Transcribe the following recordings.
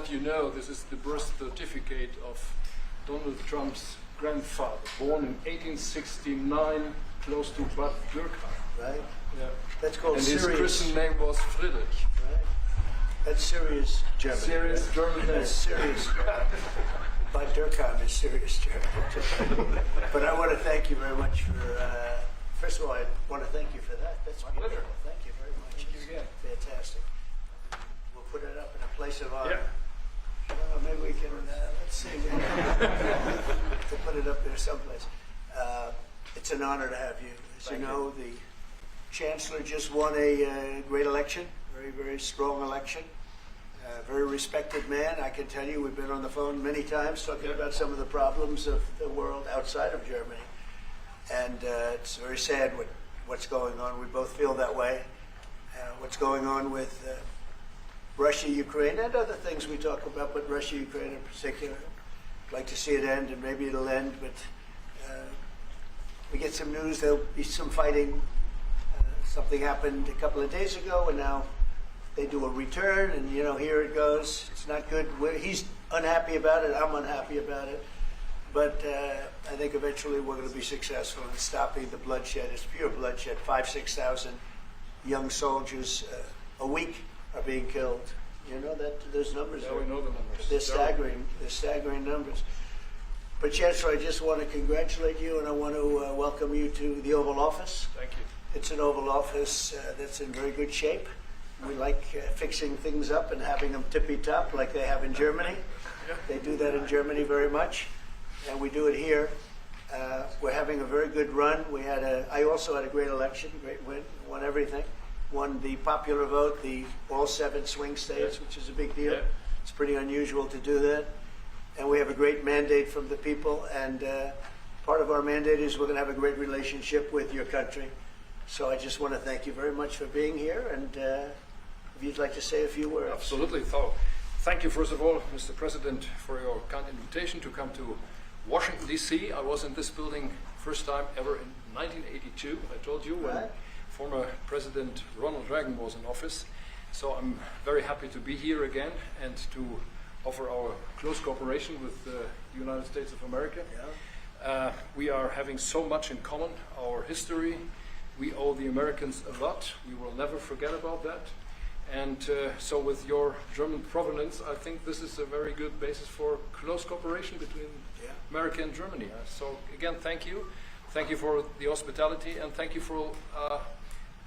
let you know, this is the birth certificate of Donald Trump's grandfather, born in 1869, close to Bad Dürkheim. Right? Yeah. That's called And serious. his Christian name was Friedrich. Right? That's serious German. Serious right? German name. That's serious. Bad Dürkheim is serious German. But I want to thank you very much for, first of all, I want to thank you for that. That's My beautiful. pleasure. Thank you very much. Thank you again. Fantastic. We'll put it up in a place of honor. Yeah. Maybe we can, let's see, to put it up there someplace. It's an honor to have you. As Thank you you. know, the Chancellor just won a great election, very, very strong election. Very respected man. I can tell you, we've been on the phone many times talking about some of the problems of the world outside of Germany. And it's very sad what's going on. We both feel that way. What's going on with Russia, Ukraine, and other things we talk about, but Russia, Ukraine in particular. I'd like to see it end, and maybe it'll end, but we get some news, there'll be some fighting. Something happened a couple of days ago, and now they do a return, and here it goes. It's not good. He's unhappy about it. I'm unhappy about it. But I think eventually we're going to be successful in stopping the bloodshed. It's pure bloodshed. 5,000 to 6,000 young soldiers a week are being killed. You know that those numbers? Yeah, we know the numbers. They're staggering. They're staggering numbers. But Chancellor, I just want to congratulate you, and I want to welcome you to the Oval Office. Thank you. It's an Oval Office that's in very good shape. We like fixing things up and having them tippy-top like they have in Germany. They do that in Germany very much, and we do it here. We're having a very good run. I also had a great election, great win, won everything. Won the popular vote, all 7 swing states, which is a big deal. Yeah. It's pretty unusual to do that. And we have a great mandate from the people, and part of our mandate is we're going to have a great relationship with your country. So I just want to thank you very much for being here, and if you'd like to say a few words. Absolutely. So, thank you, first of all, Mr. President, for your kind invitation to come to Washington, D.C. I was in this building first time ever in 1982, I told you, when former President Ronald Reagan was in office. So I'm very happy to be here again and to offer our close cooperation with the United States of America. Yeah. We are having so much in common, our history. We owe the Americans a lot. We will never forget about that. And so with your German provenance, I think this is a very good basis for close cooperation between America and Germany. So again, thank you. Thank you for the hospitality, and thank you for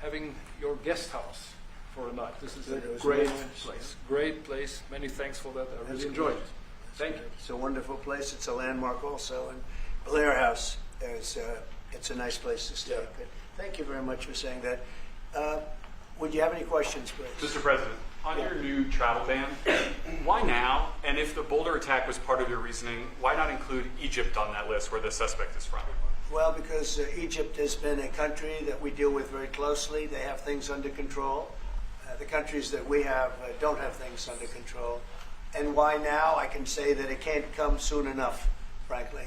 having your guest house for a night. This is a great place. Great place. Many thanks for that. I really enjoyed it. Thank you. It's a wonderful place. It's a landmark also. And Blair House, it's a nice place to stay. Good. Thank you very much for saying that. Would you have any questions, please? Mr. President, on your new travel ban, why now? And if the Boulder attack was part of your reasoning, why not include Egypt on that list where the suspect is from? Well, because Egypt has been a country that we deal with very closely. They have things under control. The countries that we have don't have things under control. And why now? I can say that it can't come soon enough, frankly.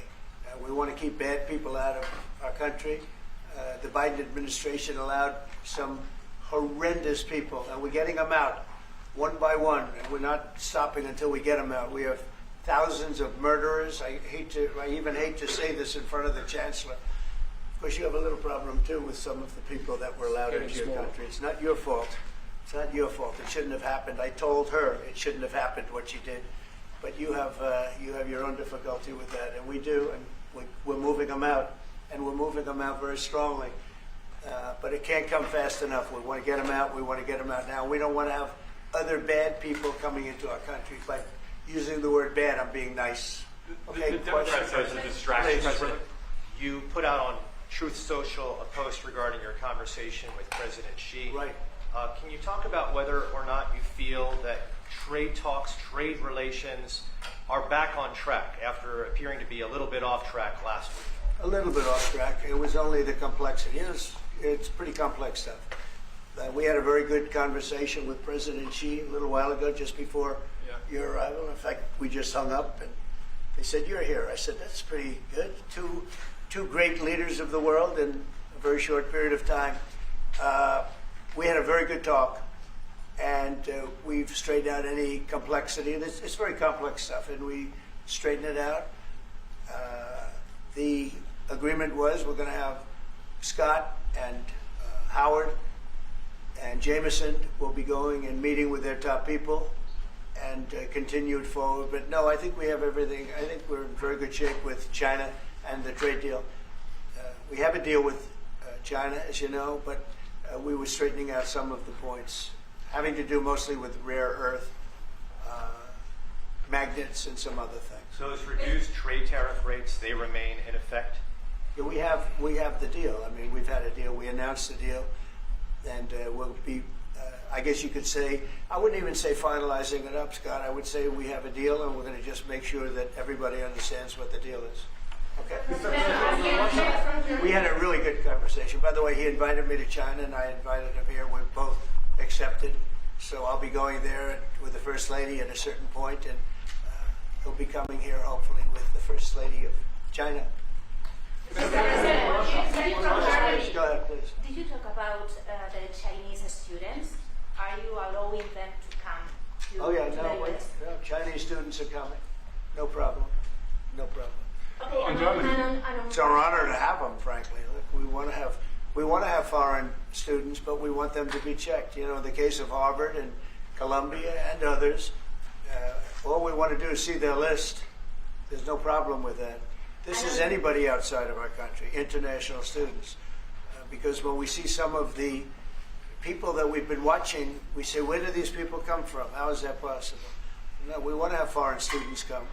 We want to keep bad people out of our country. The Biden administration allowed some horrendous people, and we're getting them out one by one, and we're not stopping until we get them out. We have thousands of murderers. I even hate to say this in front of the Chancellor. Of course, you have a little problem too with some of the people that were allowed into your country. It's not your fault. It's not your fault. It shouldn't have happened. I told her it shouldn't have happened what she did, but you have your own difficulty with that, and we do, and we're moving them out, and we're moving them out very strongly. But it can't come fast enough. We want to get them out. We want to get them out now. We don't want to have other bad people coming into our country. By using the word bad, I'm being nice. Okay, the Democrats says a distraction. President, you put out on Truth Social a post regarding your conversation with President Xi. Right. Can you talk about whether or not you feel that trade talks, trade relations are back on track after appearing to be a little bit off track last week? A little bit off track. It was only the complexity. It's pretty complex stuff. We had a very good conversation with President Xi a little while ago, just before your arrival. In fact, we just hung up, and they said, "You're here." I said, "That's pretty good." Two great leaders of the world in a very short period of time. We had a very good talk. and we've straightened out any complexity. It's very complex stuff, and we straighten it out. The agreement was we're going to have Scott and Howard and Jameson will be going and meeting with their top people and continue it forward. But no, I think we have everything. I think we're in very good shape with China and the trade deal. We have a deal with China, as you know, but we were straightening out some of the points, having to do mostly with rare earth, magnets, and some other things. So those reduced trade tariff rates, they remain in effect? Yeah, we have the deal. I mean, we've had a deal. We announced the deal, and we'll be, I guess you could say, I wouldn't even say finalizing it up, Scott. I would say we have a deal, and we're going to just make sure that everybody understands what the deal is. Okay? We had a really good conversation. By the way, he invited me to China, and I invited him here. We're both accepted. So I'll be going there with the First Lady at a certain point, and he'll be coming here, hopefully, with the First Lady of China. Mr. President, you from Germany. Go ahead, please. Did you talk about the Chinese students? Are you allowing them to come to, Oh, yeah, to no, the US? Chinese students are coming. No problem. No problem. Okay, On Germany. It's our honor to have them, frankly. Look, we want to have foreign students, but we want them to be checked. You know, in the case of Harvard and Columbia and others, all we want to do is see their list. There's no problem with that. This is anybody outside of our country, international students. Because when we see some of the people that we've been watching, we say, where do these people come from? How is that possible? No, we want to have foreign students come.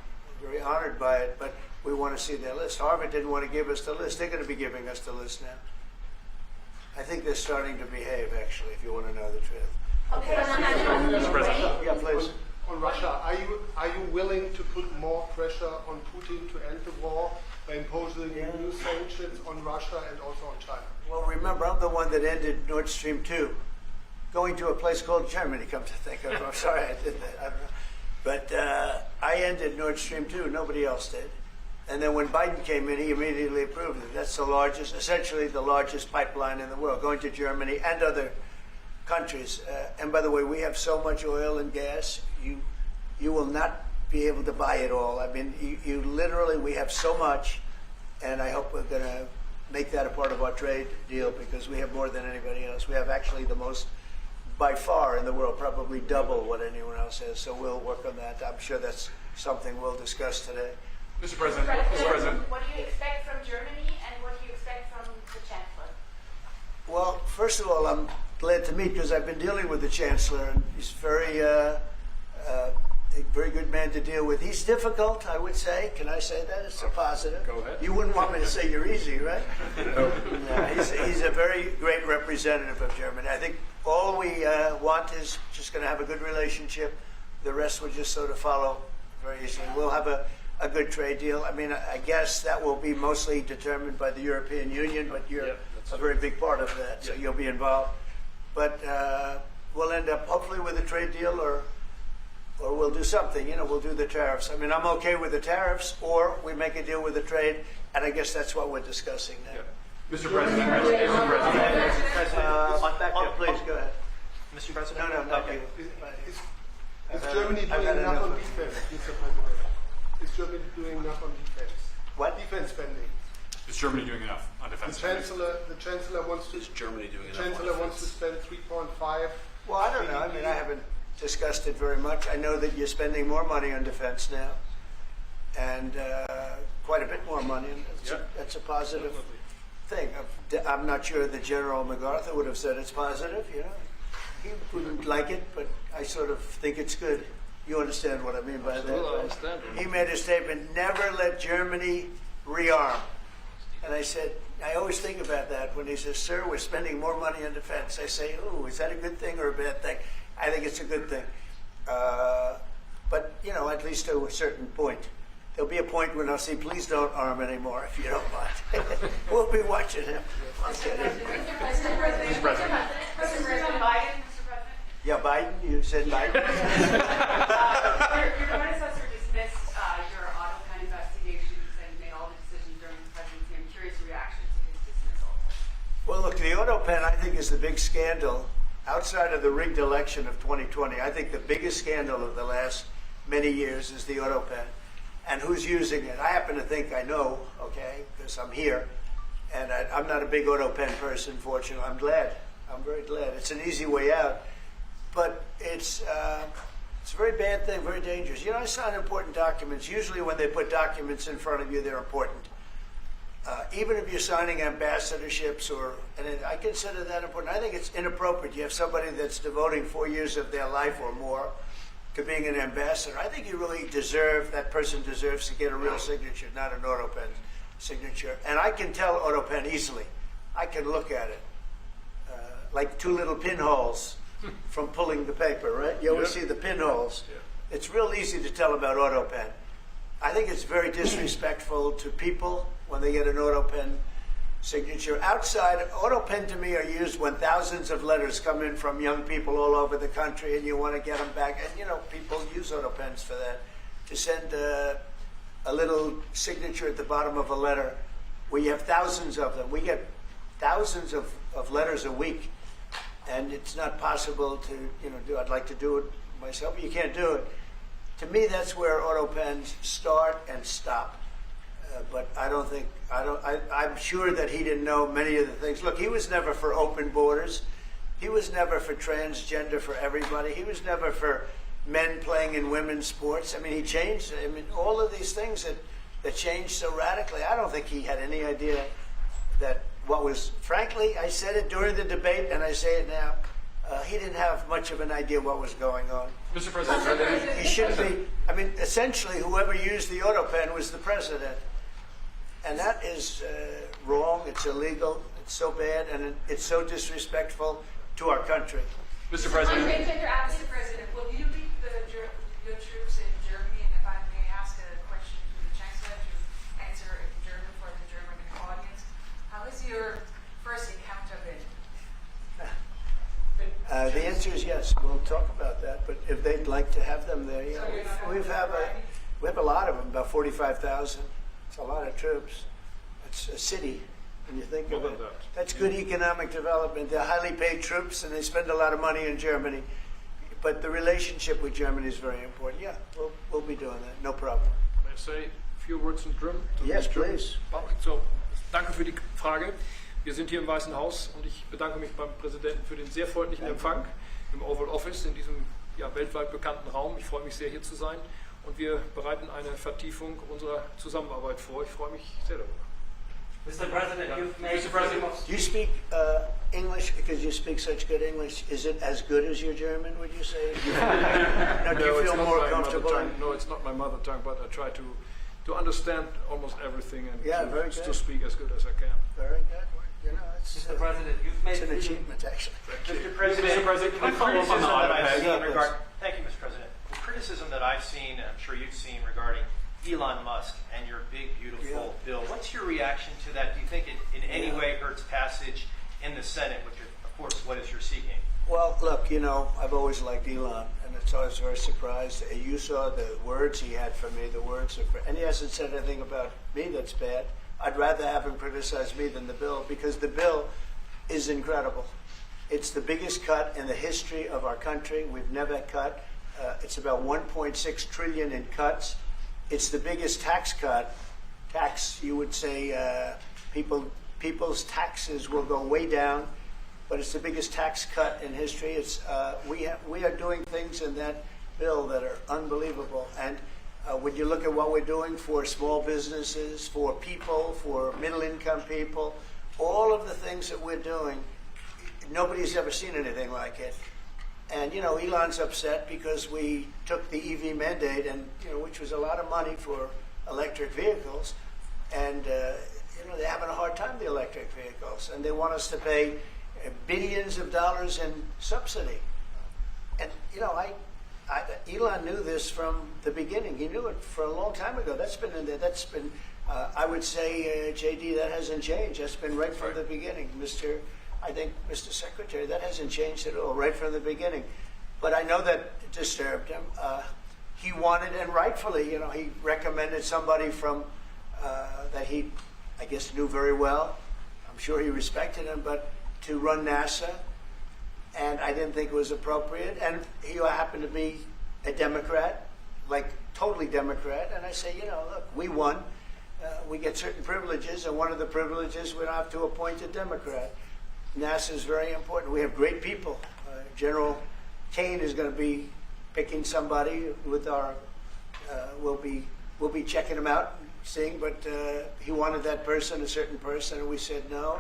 We're very honored by it, but we want to see their list. Harvard didn't want to give us the list. They're going to be giving us the list now. I think they're starting to behave, actually, if you want to know the truth. Okay, Mr. President. Yeah, please. On Russia, are you willing to put more pressure on Putin to end the war by imposing new sanctions on Russia and also on China? Well, remember, I'm the one that ended Nord Stream 2, going to a place called Germany, come to think of it. I'm sorry I did that. I don't know. But I ended Nord Stream 2. Nobody else did. And then when Biden came in, he immediately approved it. That's the largest, essentially the largest pipeline in the world, going to Germany and other countries. And by the way, we have so much oil and gas, you will not be able to buy it all. I mean, you literally, we have so much, and I hope we're going to make that a part of our trade deal because we have more than anybody else. We have actually the most, by far in the world, probably double what anyone else has. So we'll work on that. I'm sure that's something we'll discuss today. Mr. President. Mr. President. What do you expect from Germany and what do you expect from the Chancellor? Well, first of all, I'm glad to meet because I've been dealing with the Chancellor, and he's a very good man to deal with. He's difficult, I would say. Can I say that? It's a positive. Go ahead. You wouldn't want me to say you're easy, right? No. He's a very great representative of Germany. I think all we want is just going to have a good relationship. The rest will just sort of follow very easily. We'll have a good trade deal. I mean, I guess that will be mostly determined by the European Union, but you're a very big part of that, so you'll be involved. But we'll end up hopefully with a trade deal or we'll do something. You know, we'll do the tariffs. I mean, I'm okay with the tariffs, or we make a deal with the trade, and I guess that's what we're discussing now. Mr. President. Mr. President. Back there, please, go ahead. Mr. President? No, not Okay. you. Is Germany doing enough on defense, Mr. President? Is Germany doing enough on defense? What? Defense spending. Is Germany doing enough on defense? The Chancellor wants to. Is Germany doing enough? Chancellor wants to spend 3.5. Well, I don't know. I mean, I haven't discussed it very much. I know that you're spending more money on defense now, and quite a bit more money. And that's a positive thing. I'm not sure that General MacArthur would have said it's positive. You know, he wouldn't like it, but I sort of think it's good. You understand what I mean by Absolutely, I that? understand. He made a statement: "Never let Germany rearm." And I said, I always think about that when he says, "Sir, we're spending more money on defense." I say, "Oh, is that a good thing or a bad thing?" I think it's a good thing. But, you know, at least to a certain point. There'll be a point when I'll say, please don't arm anymore, if you don't mind. We'll be watching him. Mr. President. Biden. Yeah, Biden, you said Biden? Your predecessor dismissed your AutoPen investigations and made all the decisions during the presidency. I'm curious your reaction to his dismissal. Well, look, the AutoPen, I think, is the big scandal outside of the rigged election of 2020, I think the biggest scandal of the last many years is the auto pen. And who's using it? I happen to think I know, okay, because I'm here. And I'm not a big auto pen person, fortunately. I'm glad. I'm very glad. It's an easy way out. But it's a very bad thing, very dangerous. You know, I sign important documents. Usually when they put documents in front of you, they're important. Even if you're signing ambassadorships, and I consider that important. I think it's inappropriate. You have somebody that's devoting 4 years of their life or more to being an ambassador. I think you really that person deserves to get a real signature, not an auto pen signature. And I can tell auto pen easily. I can look at it. Like two little pinholes from pulling the paper, right? You always see the pinholes. Yeah. It's real easy to tell about auto pen. I think it's very disrespectful to people when they get an auto pen signature. Outside, auto pen to me are used when thousands of letters come in from young people all over the country and you want to get them back. And, you know, people use auto pens for that, to send a little signature at the bottom of a letter where you have thousands of them. We get thousands of letters a week, and it's not possible to, you know, do. I'd like to do it myself, but you can't do it. To me, that's where auto pens start and stop. But I'm sure that he didn't know many of the things. Look, he was never for open borders. He was never for transgender for everybody. He was never for men playing in women's sports. I mean, he changed. I mean, all of these things that changed so radically. I don't think he had any idea that what was, frankly, I said it during the debate and I say it now, he didn't have much of an idea what was going on. Mr. President, He shouldn't be. I mean, essentially, whoever used the auto pen was the president. And that is wrong, it's illegal, it's so bad, and it's so disrespectful to our country. Mr. President. Mr. President, will you lead your troops in Germany? And if I may ask a question to the Chancellor to answer in German for the German audience, how has your first encounter been? The answer is yes. We'll talk about that. But if they'd like to have them there, yeah, we have a lot of them, about 45,000. It's a lot of troops. It's a city when you think of it. That's good economic development. They're highly paid troops, and they spend a lot of money in Germany. But the relationship with Germany is very important. Yeah, we'll be doing that. No problem. May I say a few words in German? Yes, please. So, danke für die Frage. Wir sind hier im Weißen Haus und ich bedanke mich beim Präsidenten für den sehr freundlichen Empfang im Oval Office in diesem weltweit bekannten Raum. Ich freue mich sehr, hier zu sein und wir bereiten eine Vertiefung unserer Zusammenarbeit vor. Ich freue mich sehr darüber. Mr. President, you've made Mr. President, Do you speak English because you speak such good English? Is it as good as your German, would you say? No, do you it's feel not more my comfortable? mother tongue. No, it's not my mother tongue, but I try to understand almost everything and very to good. speak as good as I can. Very good. You know, it's Mr. President, you've made an achievement, actually. Mr. President, Mr. President, can I the follow up on the criticism that I've auto seen pen? regard. Thank you, Mr. President. The criticism that I've seen, and I'm sure you've seen, regarding Elon Musk and your big, beautiful bill. What's your reaction to that? Do you think it in any way hurts passage in the Senate, which, of course, what is you're seeking? Well, look, you know, I've always liked Elon, and it's always very surprised. You saw the words he had for me, and he hasn't said anything about me that's bad. I'd rather have him criticize me than the bill, because the bill is incredible. It's the biggest cut in the history of our country. We've never cut. It's about 1.6 trillion in cuts. It's the biggest tax cut. You would say, people's taxes will go way down, but it's the biggest tax cut in history. It's we are doing things in that bill that are unbelievable. And when you look at what we're doing for small businesses, for people, for middle-income people, all of the things that we're doing, nobody's ever seen anything like it. And, you know, Elon's upset because we took the EV mandate, and, you know, which was a lot of money for electric vehicles. And, you know, they're having a hard time, the electric vehicles. And they want us to pay billions of dollars in subsidy. And, you know, Elon knew this from the beginning. He knew it for a long time ago. That's been in there. That's been, I would say, JD, that hasn't changed. That's been right from the beginning. Mr. Secretary, that hasn't changed at all, right from the beginning. But I know that it disturbed him. He wanted, and rightfully, you know, he recommended somebody from that he, I guess, knew very well. I'm sure he respected him, but to run NASA. and I didn't think it was appropriate. And he happened to be a Democrat, like totally Democrat. And I say, you know, look, we won. We get certain privileges, and one of the privileges, we don't have to appoint a Democrat. NASA is very important. We have great people. General Kane is going to be picking somebody with our. We'll be checking him out, seeing. But he wanted that person, a certain person, and we said no.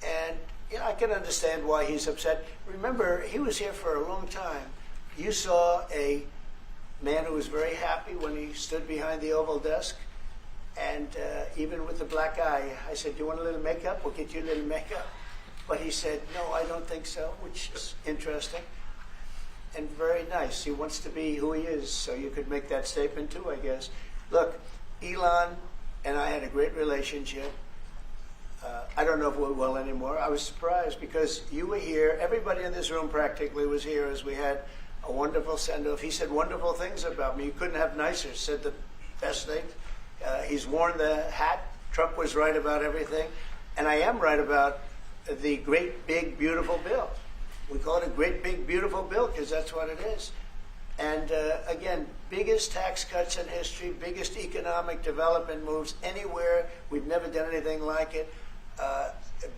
And you know, I can understand why he's upset. Remember, he was here for a long time. You saw a man who was very happy when he stood behind the Oval desk. And even with the black eye, I said, do you want a little makeup? We'll get you a little makeup. But he said, no, I don't think so, which is interesting and very nice. He wants to be who he is, so you could make that statement too, I guess. Look, Elon and I had a great relationship. I don't know if we're well anymore. I was surprised because you were here. Everybody in this room practically was here as we had a wonderful send-off. He said wonderful things about me. You couldn't have nicer, said the best thing. He's worn the hat. Trump was right about everything. And I am right about the great, big, beautiful bill. We call it a great, big, beautiful bill because that's what it is. And again, biggest tax cuts in history, biggest economic development moves anywhere. We've never done anything like it.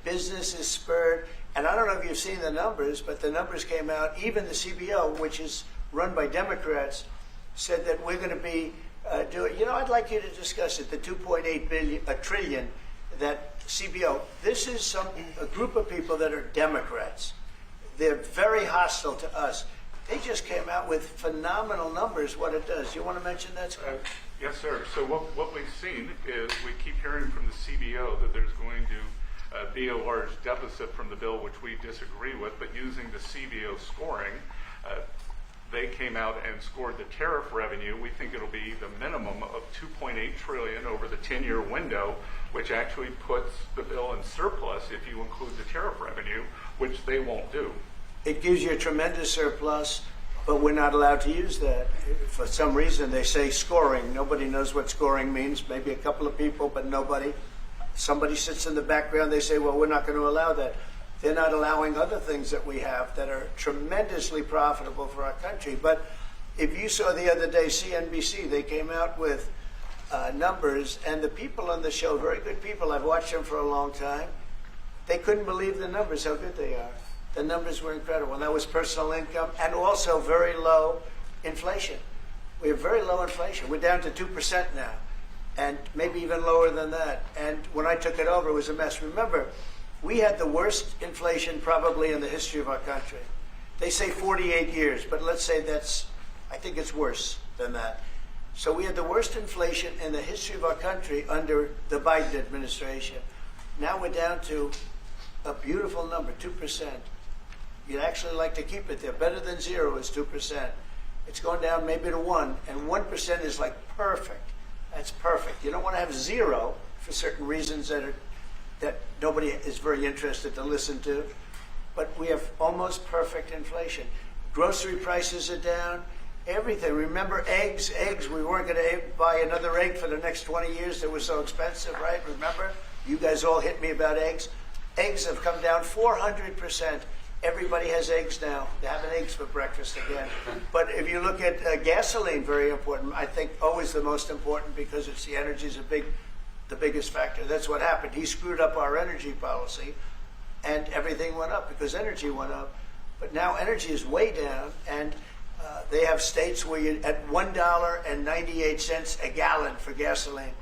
Business is spurred. And I don't know if you've seen the numbers, but the numbers came out. Even the CBO, which is run by Democrats, said that we're going to be doing, you know, I'd like you to discuss it, the 2.8 trillion, that CBO. This is a group of people that are Democrats. They're very hostile to us. They just came out with phenomenal numbers, what it does. You want to mention that, Scott? Yes, sir. So what we've seen is we keep hearing from the CBO that there's going to be a large deficit from the bill, which we disagree with, but using the CBO scoring, they came out and scored the tariff revenue. We think it'll be the minimum of $2.8 trillion over the 10-year window, which actually puts the bill in surplus if you include the tariff revenue, which they won't do. It gives you a tremendous surplus, but we're not allowed to use that. For some reason, they say scoring. Nobody knows what scoring means. Maybe a couple of people, but nobody. Somebody sits in the background. They say, well, we're not going to allow that. They're not allowing other things that we have that are tremendously profitable for our country. But if you saw the other day, CNBC, they came out with numbers, and the people on the show, very good people, I've watched them for a long time, they couldn't believe the numbers, how good they are. The numbers were incredible. And that was personal income and also very low inflation. We have very low inflation. We're down to 2% now, and maybe even lower than that. And when I took it over, it was a mess. Remember, we had the worst inflation probably in the history of our country. They say 48 years, but let's say I think it's worse than that. So we had the worst inflation in the history of our country under the Biden administration. Now we're down to a beautiful number, 2%. You'd actually like to keep it there. Better than zero is 2%. It's going down maybe to 1%, and 1% is like perfect. That's perfect. You don't want to have zero for certain reasons that nobody is very interested to listen to. But we have almost perfect inflation. Grocery prices are down. Everything. Remember eggs? Eggs. We weren't going to buy another egg for the next 20 years. They were so expensive, right? Remember? You guys all hit me about eggs. Eggs have come down 400%. Everybody has eggs now. They're having eggs for breakfast again. But if you look at gasoline, very important. I think always the most important because it's the energy is the biggest factor. That's what happened. He screwed up our energy policy, and everything went up because energy went up. But now energy is way down, and they have states where you're at $1.98 a gallon for gasoline.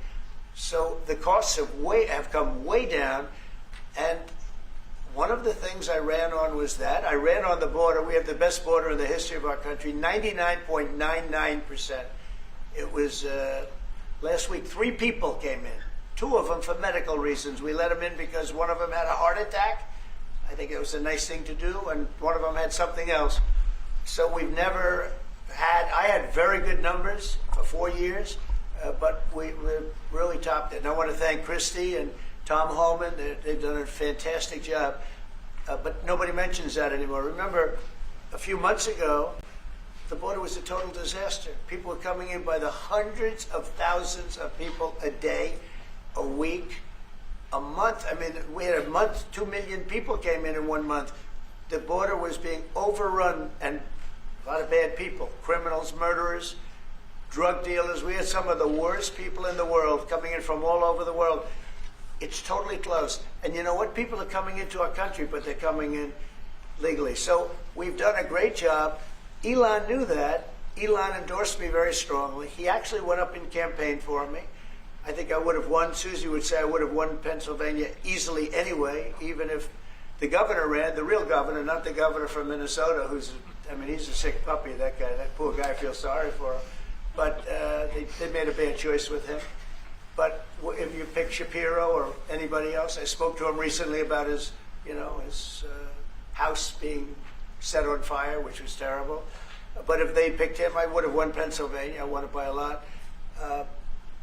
So the costs have come way down, and one of the things I ran on was that. I ran on the border. We have the best border in the history of our country, 99.99%. It was last week, 3 people came in, 2 of them for medical reasons. We let them in because one of them had a heart attack. I think it was a nice thing to do, and one of them had something else. So we've never I had very good numbers for 4 years, but we really topped it. And I want to thank Christie and Tom Holman. They've done a fantastic job. But nobody mentions that anymore. Remember, a few months ago, the border was a total disaster. People were coming in by the hundreds of thousands of people a day, a week, a month. I mean, we had a month, 2 million people came in 1 month. the border was being overrun, and a lot of bad people, criminals, murderers, drug dealers. We had some of the worst people in the world coming in from all over the world. It's totally closed. And you know what? People are coming into our country, but they're coming in legally. So we've done a great job. Elon knew that. Elon endorsed me very strongly. He actually went up and campaigned for me. I think I would have won. Susie would say I would have won Pennsylvania easily anyway, even if the governor ran, the real governor, not the governor from Minnesota, he's a sick puppy, that guy. That poor guy, I feel sorry for him. But they made a bad choice with him. But if you pick Shapiro or anybody else, I spoke to him recently about his house being set on fire, which was terrible. But if they picked him, I would have won Pennsylvania. I won it by a lot.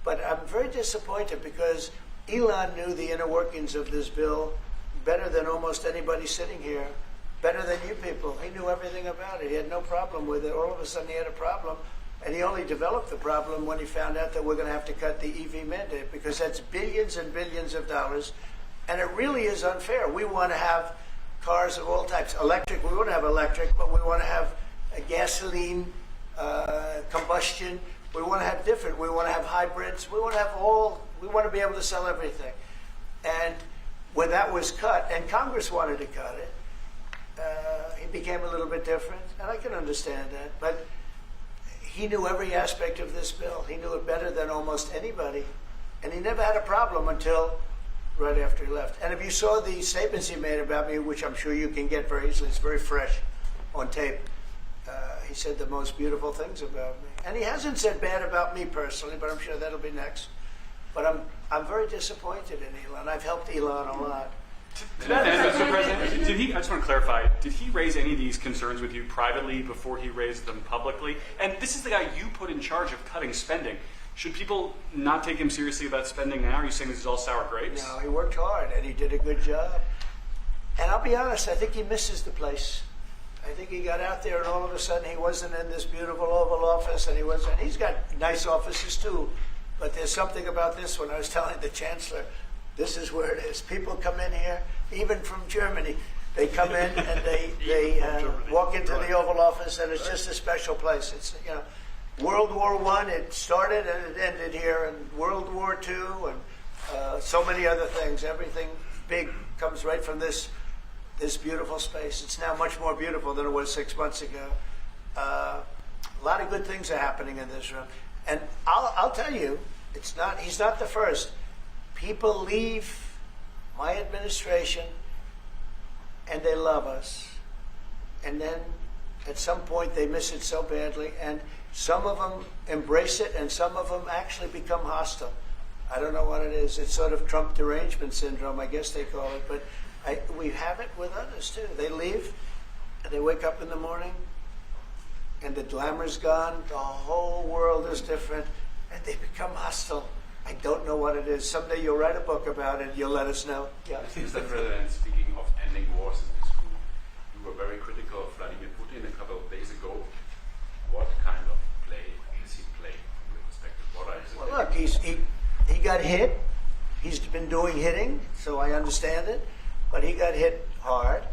But I'm very disappointed because Elon knew the inner workings of this bill better than almost anybody sitting here, better than you people. He knew everything about it. He had no problem with it. All of a sudden he had a problem. And he only developed the problem when he found out that we're going to have to cut the EV mandate, because that's billions and billions of dollars. And it really is unfair. We want to have cars of all types. Electric, we want to have electric, but we want to have a gasoline, combustion. We want to have different. We want to have hybrids. We want to have we want to be able to sell everything. And when that was cut, and Congress wanted to cut it, it became a little bit different. And I can understand that. But he knew every aspect of this bill. He knew it better than almost anybody. And he never had a problem until right after he left. And if you saw the statements he made about me, which I'm sure you can get very easily, it's very fresh on tape, he said the most beautiful things about me. And he hasn't said bad about me personally, but I'm sure that'll be next. But I'm very disappointed in Elon. I've helped Elon a lot. To that end, Mr. President, I just want to clarify, did he raise any of these concerns with you privately before he raised them publicly? And this is the guy you put in charge of cutting spending. Should people not take him seriously about spending now? Are you saying this is all sour grapes? No, he worked hard and he did a good job. And I'll be honest, I think he misses the place. I think he got out there and all of a sudden he wasn't in this beautiful Oval Office, and he's got nice offices too. But there's something about this one. I was telling the Chancellor, this is where it is. People come in here, even from Germany. They come in and they walk into the Oval Office, and it's just a special place. It's, World War I, it started and it ended here, and World War II, and so many other things. Everything big comes right from this beautiful space. It's now much more beautiful than it was 6 months ago. A lot of good things are happening in this room. And I'll tell you, he's not the first. People leave my administration and they love us. And then at some point they miss it so badly, and some of them embrace it and some of them actually become hostile. I don't know what it is. It's sort of Trump derangement syndrome, I guess they call it. But we have it with others too. They leave and they wake up in the morning and the glamour's gone. The whole world is different and they become hostile. I don't know what it is. Someday you'll write a book about it. You'll let us know. Yeah. Mr. President, speaking of ending wars in this group, you were very critical of Vladimir Putin a couple of days ago. What kind of play is he playing from your perspective? What are his Well, look, he got hit. He's been doing hitting, so I understand it. But he got hit hard,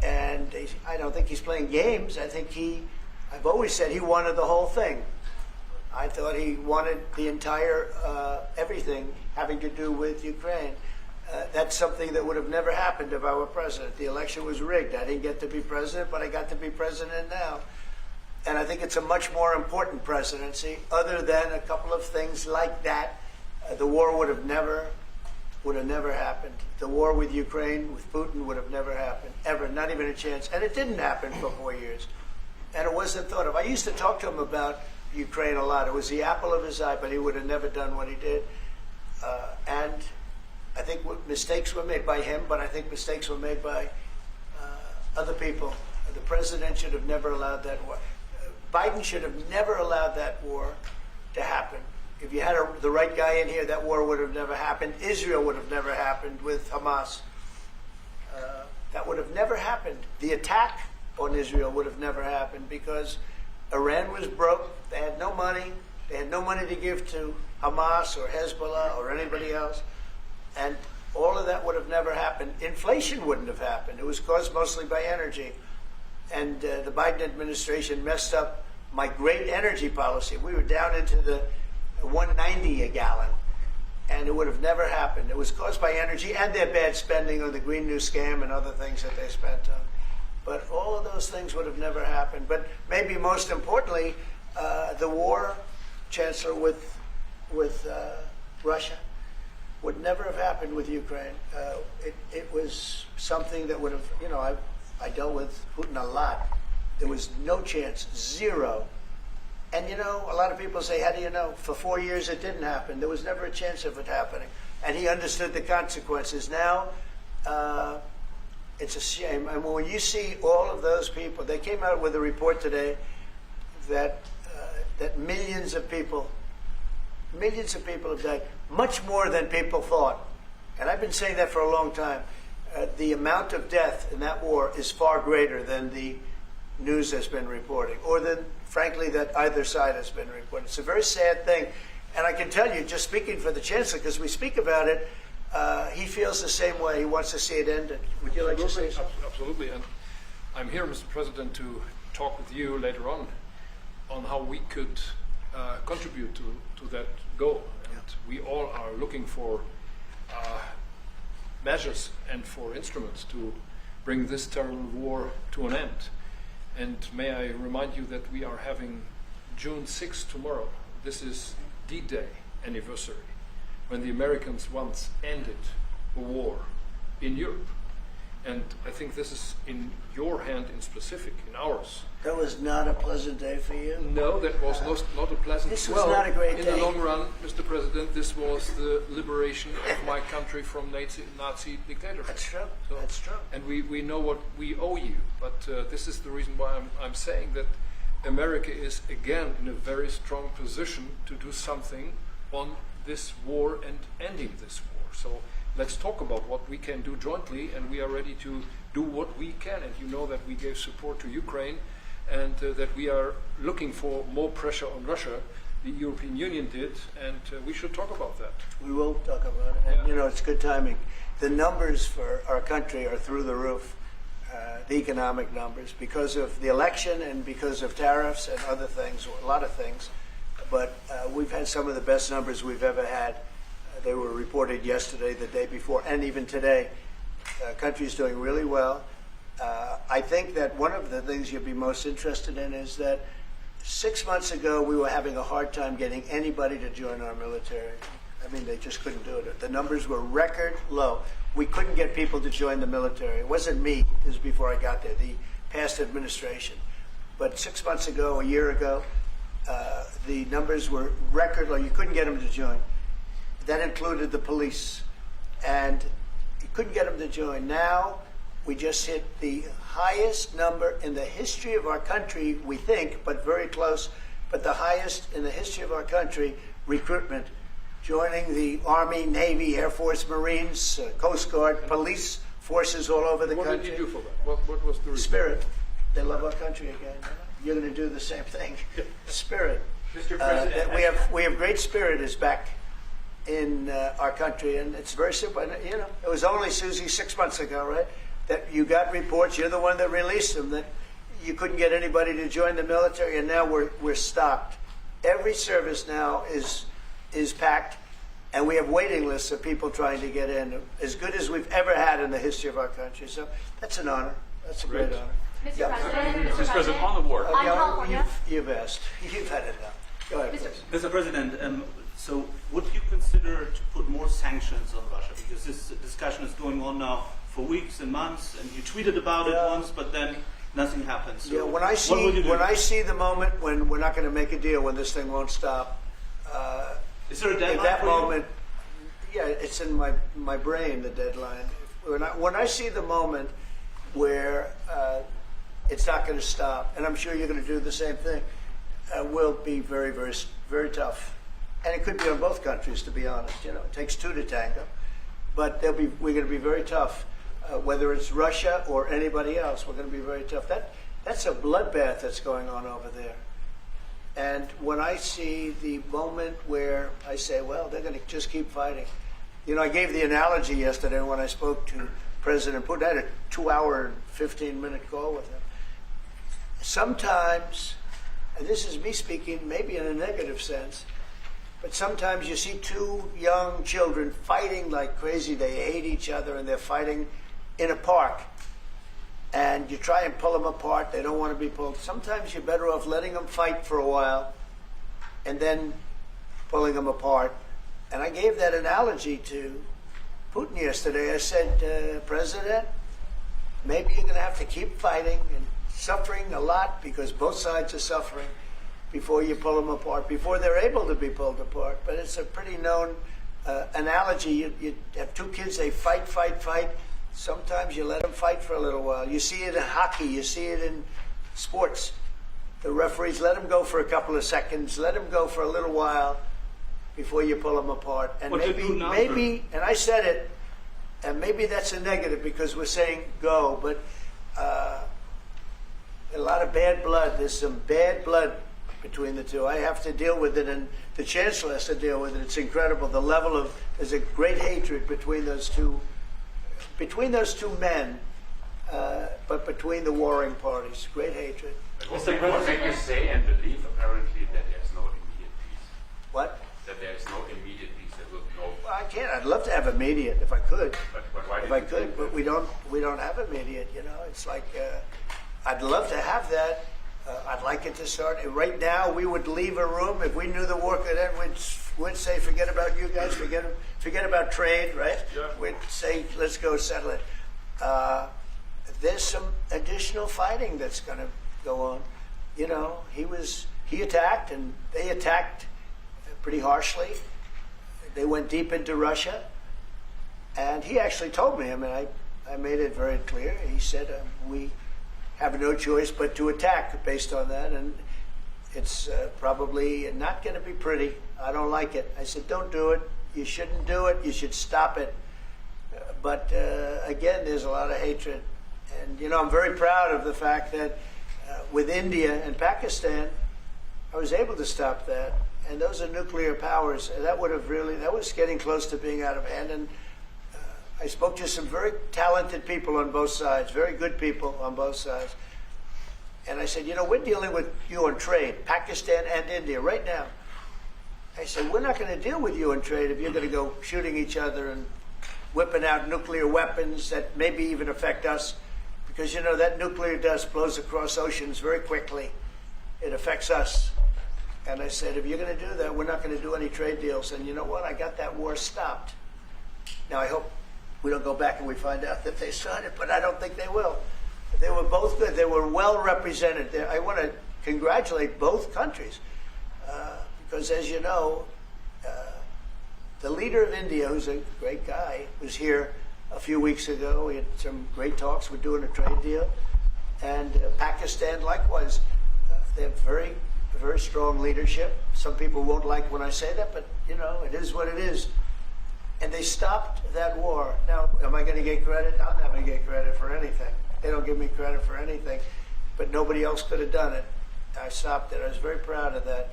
and I don't think he's playing games. I think I've always said he wanted the whole thing. I thought he wanted the entire everything having to do with Ukraine. That's something that would have never happened if I were president. The election was rigged. I didn't get to be president, but I got to be president now. And I think it's a much more important presidency. Other than a couple of things like that, the war would have never happened. The war with Ukraine, with Putin, would have never happened, ever, not even a chance. And it didn't happen for 4 years. And it wasn't thought of. I used to talk to him about Ukraine a lot. It was the apple of his eye, but he would have never done what he did. And I think mistakes were made by him, but I think mistakes were made by other people. The president should have never allowed that war. Biden should have never allowed that war to happen. If you had the right guy in here, that war would have never happened. Israel would have never happened with Hamas. That would have never happened. The attack on Israel would have never happened because Iran was broke. They had no money. They had no money to give to Hamas or Hezbollah or anybody else. And all of that would have never happened. Inflation wouldn't have happened. It was caused mostly by energy. And the Biden administration messed up my great energy policy. We were down into the 190 a gallon, and it would have never happened. It was caused by energy and their bad spending on the Green New Scam and other things that they spent on. But all of those things would have never happened. But maybe most importantly, the war, Chancellor, with Russia would never have happened with Ukraine. It was something that would have, you know, I dealt with Putin a lot. There was no chance, zero. And you know, a lot of people say, how do you know? For 4 years it didn't happen. There was never a chance of it happening. And he understood the consequences. Now, it's a shame. And when you see all of those people, they came out with a report today that that millions of people have died, much more than people thought. And I've been saying that for a long time. The amount of death in that war is far greater than the news has been reporting, or than, frankly, that either side has been reporting. It's a very sad thing. And I can tell you, just speaking for the Chancellor, because we speak about it, he feels the same way. He wants to see it ended. Would you like to say something? Absolutely. And I'm here, Mr. President, to talk with you later on how we could contribute to that goal. And we all are looking for measures and for instruments to bring this terrible war to an end. And may I remind you that we are having June 6th tomorrow. This is D-Day anniversary, when the Americans once ended a war in Europe. And I think this is in your hand in specific, in ours. That was not a pleasant day for you? No, that was not a pleasant day. This was not a great day. In the long run, Mr. President, this was the liberation of my country from Nazi dictatorship. That's true. So, That's true. And we know what we owe you. But this is the reason why I'm saying that America is again in a very strong position to do something on this war and ending this war. So let's talk about what we can do jointly, and we are ready to do what we can. And you know that we gave support to Ukraine, and that we are looking for more pressure on Russia. The European Union did, and we should talk about that. We will talk about it. And, you know, it's good timing. The numbers for our country are through the roof, the economic numbers, because of the election and because of tariffs and other things, a lot of things. But we've had some of the best numbers we've ever had. They were reported yesterday, the day before, and even today. Country's doing really well. I think that one of the things you'd be most interested in is that 6 months ago we were having a hard time getting anybody to join our military. I mean, they just couldn't do it. The numbers were record low. We couldn't get people to join the military. It wasn't me. It was before I got there, the past administration. But 6 months ago, a year ago, the numbers were record low. You couldn't get them to join. That included the police. And you couldn't get them to join. Now, we just hit the highest number in the history of our country, we think, but very close, but the highest in the history of our country, recruitment, joining the Army, Navy, Air Force, Marines, Coast Guard, police forces all over the country. What did you do for that? What was the reason? Spirit. They love our country again. You're going to do the same thing. Spirit. Mr. President, we have great spirit is back in our country, and it's very simple. And, you know, it was only, Susie, 6 months ago, right, that you got reports, you're the one that released them, that you couldn't get anybody to join the military, and now we're stocked. Every service now is packed, and we have waiting lists of people trying to get in, as good as we've ever had in the history of our country. So that's an honor. That's a great honor. Mr. Yeah. President, Mr. President, on the war. You've asked. You've had enough. Go ahead, please. Mr. President, so would you consider to put more sanctions on Russia? Because this discussion is going on now for weeks and months, and you tweeted about it once, but then nothing happens. So Yeah, when I what will you do? when I see the moment when we're not going to make a deal, when this thing won't stop, Is there a deadline at that for you? moment, yeah, it's in my brain, the deadline. When I see the moment where it's not going to stop, and I'm sure you're going to do the same thing, will be very, very, very tough. And it could be on both countries, to be honest. You know, it takes two to tango. But we're going to be very tough. Whether it's Russia or anybody else, we're going to be very tough. That's a bloodbath that's going on over there. And when I see the moment where I say, well, they're going to just keep fighting, You know, I gave the analogy yesterday when I spoke to President Putin. I had a 2-hour and 15-minute call with him. Sometimes, and this is me speaking maybe in a negative sense, but sometimes you see two young children fighting like crazy. They hate each other and they're fighting in a park. And you try and pull them apart. They don't want to be pulled. Sometimes you're better off letting them fight for a while and then pulling them apart. And I gave that analogy to Putin yesterday. I said, President, maybe you're going to have to keep fighting and suffering a lot because both sides are suffering before you pull them apart, before they're able to be pulled apart. But it's a pretty known analogy. You have two kids, they fight. Sometimes you let them fight for a little while. You see it in hockey. You see it in sports. The referees let them go for a couple of seconds, let them go for a little while before you pull them apart. And maybe, and I said it, and maybe that's a negative because we're saying go, but a lot of bad blood. There's some bad blood between the two. I have to deal with it, and the Chancellor has to deal with it. It's incredible. The level of, there's a great hatred between those two men, but between the warring parties. Great hatred. What make you say and believe apparently that there's no immediate peace? What? That there is no immediate peace. There will no. Well, I can't. I'd love to have immediate if I could. But why if I could, but we don't have immediate. You know, it's like I'd love to have that. I'd like it to start. Right now, we would leave a room if we knew the war could end. We'd say, forget about you guys. Forget about trade, right? Yeah. We'd say, let's go settle it. There's some additional fighting that's going to go on. You know, he attacked, and they attacked pretty harshly. They went deep into Russia, and he actually told me. I mean, I made it very clear. He said we have no choice but to attack based on that, and it's probably not going to be pretty. I don't like it. I said, don't do it. You shouldn't do it. You should stop it. But again, there's a lot of hatred. And, you know, I'm very proud of the fact that with India and Pakistan, I was able to stop that. And those are nuclear powers. And that was getting close to being out of hand. And I spoke to some very talented people on both sides, very good people on both sides. And I said, you know, we're dealing with you on trade, Pakistan and India right now. I said, we're not going to deal with you on trade if you're going to go shooting each other and whipping out nuclear weapons that maybe even affect us. Because, you know, that nuclear dust blows across oceans very quickly. It affects us. And I said, if you're going to do that, we're not going to do any trade deals. And you know what? I got that war stopped. Now, I hope we don't go back and we find out that they started, but I don't think they will. They were both good. They were well represented. I want to congratulate both countries because, as you know, the leader of India, who's a great guy, was here a few weeks ago. We had some great talks. We're doing a trade deal. And Pakistan, likewise, they have very strong leadership. Some people won't like when I say that, but, you know, it is what it is. And they stopped that war. Now, am I going to get credit? I'm not going to get credit for anything. They don't give me credit for anything. But nobody else could have done it. I stopped it. I was very proud of that.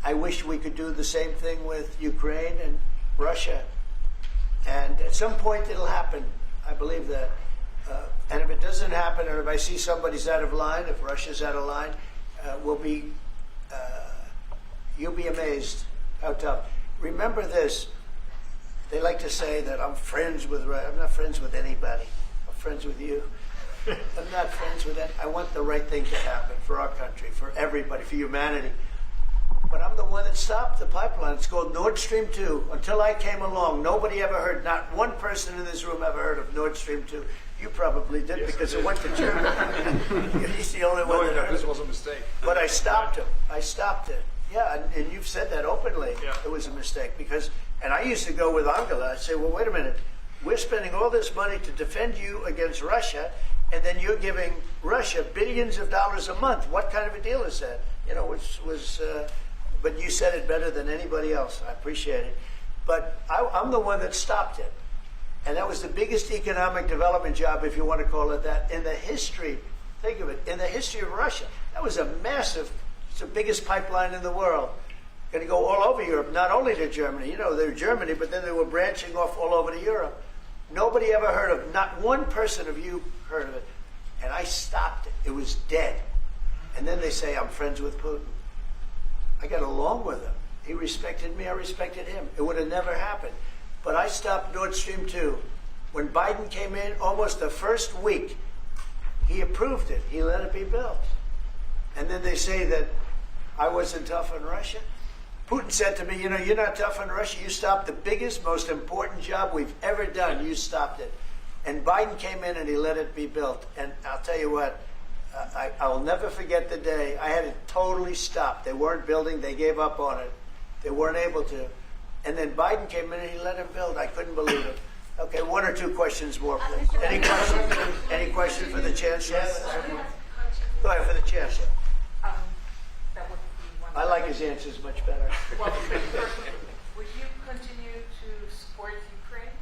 I wish we could do the same thing with Ukraine and Russia. And at some point it'll happen. I believe that. And if it doesn't happen, or if I see somebody's out of line, if Russia's out of line, you'll be amazed how tough. Remember this. They like to say that I'm friends with Russia. I'm not friends with anybody. I'm friends with you. I'm not friends with that. I want the right thing to happen for our country, for everybody, for humanity. But I'm the one that stopped the pipeline. It's called Nord Stream 2. Until I came along, nobody ever heard, not one person in this room ever heard of Nord Stream 2. You probably did, yes, because it went to Germany. He's the only one that heard. This was a mistake. But I stopped him. I stopped it. Yeah, and you've said that openly. Yeah. It was a mistake because, and I used to go with Angela. I'd say, well, wait a minute. We're spending all this money to defend you against Russia, and then you're giving Russia billions of dollars a month. What kind of a deal is that? You know, which was. But you said it better than anybody else. I appreciate it. But I'm the one that stopped it. And that was the biggest economic development job, if you want to call it that, in the history, think of it, in the history of Russia. That was a massive, it's the biggest pipeline in the world. going to go all over Europe, not only to Germany. You know, they're Germany, but then they were branching off all over to Europe. Nobody ever heard of, not one person of you heard of it. And I stopped it. It was dead. And then they say, I'm friends with Putin. I got along with him. He respected me, I respected him. It would have never happened. But I stopped Nord Stream 2. When Biden came in, almost the first week, he approved it. He let it be built. And then they say that I wasn't tough on Russia. Putin said to me, you know, you're not tough on Russia. You stopped the biggest, most important job we've ever done. You stopped it. And Biden came in and he let it be built. And I'll tell you what, I will never forget the day I had it totally stopped. They weren't building. They gave up on it. They weren't able to. And then Biden came in and he let him build. I couldn't believe it. Okay, one or two questions more, please. Any questions? Any questions for the Chancellor? Yes, Go ahead for the Chancellor. that would be one. I like his answers much better. Well, would you continue to support Ukraine?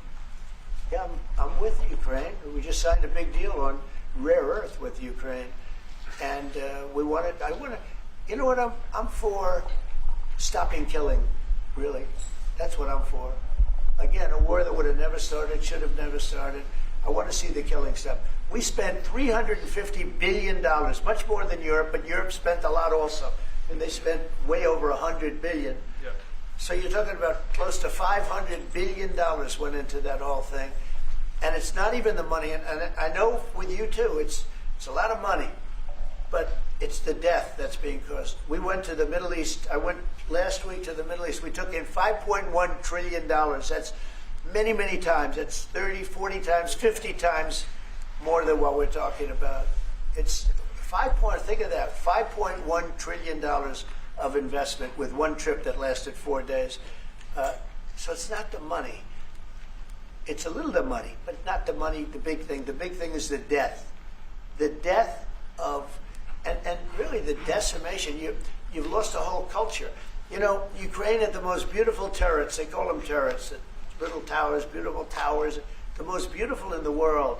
Yeah, I'm with Ukraine. We just signed a big deal on rare earth with Ukraine, and we want it. I want to. You know what? I'm for stopping killing. Really, that's what I'm for. Again, a war that would have never started, should have never started. I want to see the killing stop. We spent $350 billion, much more than Europe, but Europe spent a lot also, and they spent way over $100 billion. Yeah. So you're talking about close to $500 billion went into that whole thing. And it's not even the money, and I know with you too, it's a lot of money, but it's the death that's being caused. We went to the Middle East. I went last week to the Middle East. We took in $5.1 trillion. That's many, many times. That's 30, 40 times, 50 times more than what we're talking about. It's think of that, $5.1 trillion of investment with one trip that lasted 4 days. So it's not the money. It's a little the money, but not the money, the big thing. The big thing is the death. The death of, and really the decimation. You've lost a whole culture. You know, Ukraine had the most beautiful turrets. They call them turrets. Little towers, beautiful towers. The most beautiful in the world.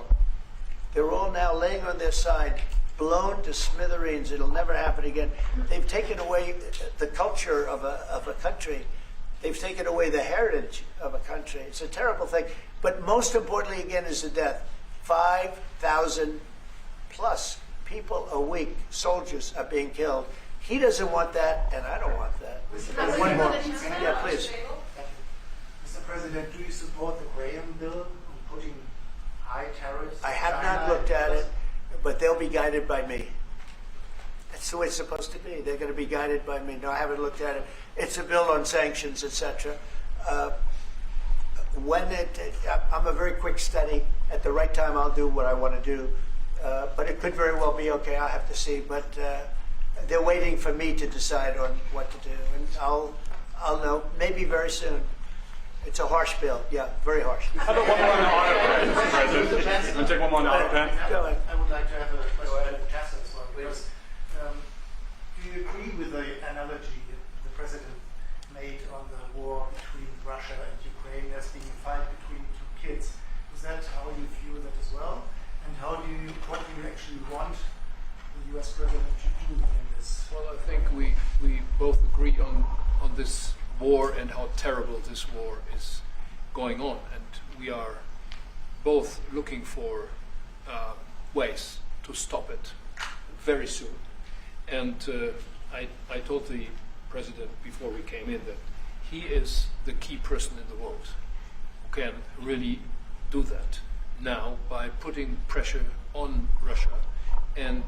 They're all now laying on their side, blown to smithereens. It'll never happen again. They've taken away the culture of a country. They've taken away the heritage of a country. It's a terrible thing. But most importantly, again, is the death. 5,000 plus people a week, soldiers, are being killed. He doesn't want that, and I don't want that. And one more. Yeah, please. Mr. President, do you support the Graham bill on putting high tariffs? I have not looked at it, but they'll be guided by me. That's the way it's supposed to be. They're going to be guided by me. No, I haven't looked at it. It's a bill on sanctions, etc. I'm a very quick study. At the right time, I'll do what I want to do. But it could very well be okay. I'll have to see. But they're waiting for me to decide on what to do, and I'll know maybe very soon. It's a harsh bill. Yeah, very harsh. How about one more on the auto pen, Mr. President? You want to take one more on the auto pen? Go ahead. I would like to have a question to the Chancellor as well. Because, do you agree with the analogy the President made on the war between Russia and Ukraine as being a fight between two kids? Is that how you view that as well? And what do you actually want the US President to do in this? Well, I think we both agree on this war and how terrible this war is going on, and we are both looking for ways to stop it very soon. And I told the President before we came in that he is the key person in the world who can really do that now by putting pressure on Russia. And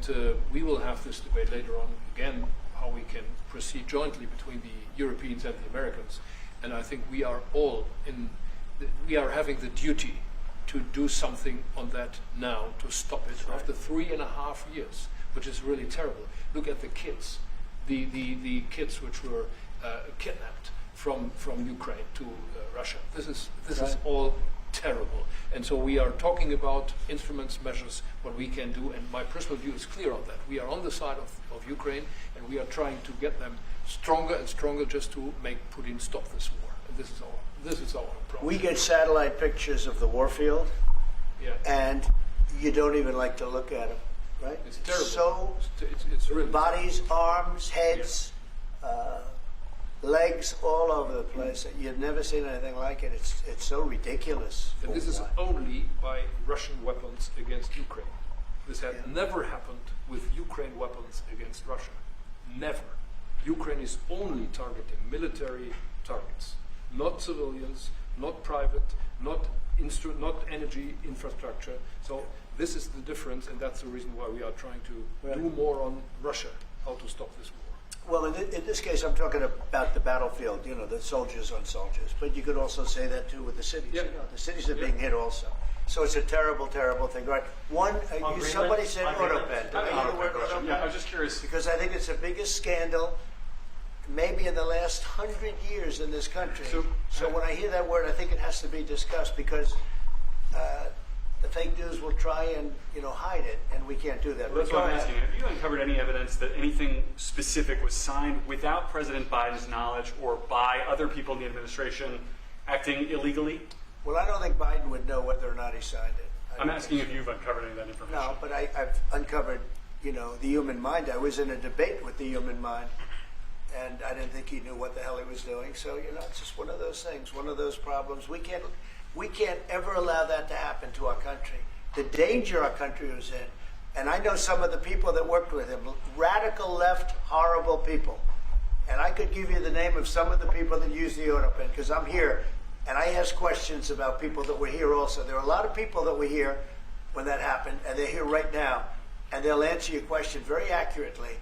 we will have this debate later on again, how we can proceed jointly between the Europeans and the Americans. And I think we are all we are having the duty to do something on that now to stop it after 3.5 years, which is really terrible. Look at the kids, the kids which were kidnapped from Ukraine to Russia. This is all terrible. And so we are talking about instruments, measures, what we can do, and my personal view is clear on that. We are on the side of Ukraine, and we are trying to get them stronger and stronger just to make Putin stop this war. And this is our approach. We get satellite pictures of the warfield, and you don't even like to look at them, right? It's terrible. So it's really bodies, arms, heads, legs all over the place. You've never seen anything like it. It's so ridiculous. And this is only by Russian weapons against Ukraine. This had never happened with Ukraine weapons against Russia. Never. Ukraine is only targeting military targets, not civilians, not private, not energy infrastructure. So this is the difference, and that's the reason why we are trying to do more on Russia, how to stop this war. Well, in this case, I'm talking about the battlefield, you know, the soldiers on soldiers. But you could also say that, too, with the cities. Yeah. You know, the cities are being hit also. So it's a terrible, terrible thing. Right? Somebody said autopen. Did I hear the word autopen? Yeah, I was just curious. Because I think it's the biggest scandal maybe in the last 100 years in this country. So when I hear that word, I think it has to be discussed, because the fake news will try and hide it, and we can't do that. Well, that's what I'm asking. Have you uncovered any evidence that anything specific was signed without President Biden's knowledge or by other people in the administration acting illegally? Well, I don't think Biden would know whether or not he signed it. I'm asking if you've uncovered any of that information. No, but I've uncovered, the human mind. I was in a debate with the human mind, and I didn't think he knew what the hell he was doing. So, it's just one of those things, one of those problems. We can't ever allow that to happen to our country. The danger our country was in, and I know some of the people that worked with him, radical left, horrible people. And I could give you the name of some of the people that used the autopen, because I'm here, and I ask questions about people that were here also. There are a lot of people that were here when that happened, and they're here right now, and they'll answer your question very accurately.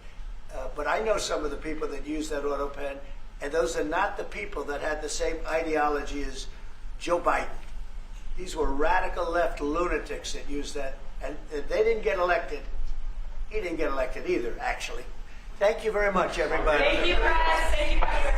But I know some of the people that used that autopen, and those are not the people that had the same ideology as Joe Biden. These were radical left lunatics that used that, and they didn't get elected. He didn't get elected either, actually. Thank you very much, everybody. Thank you, Merz. Thank you, Dr.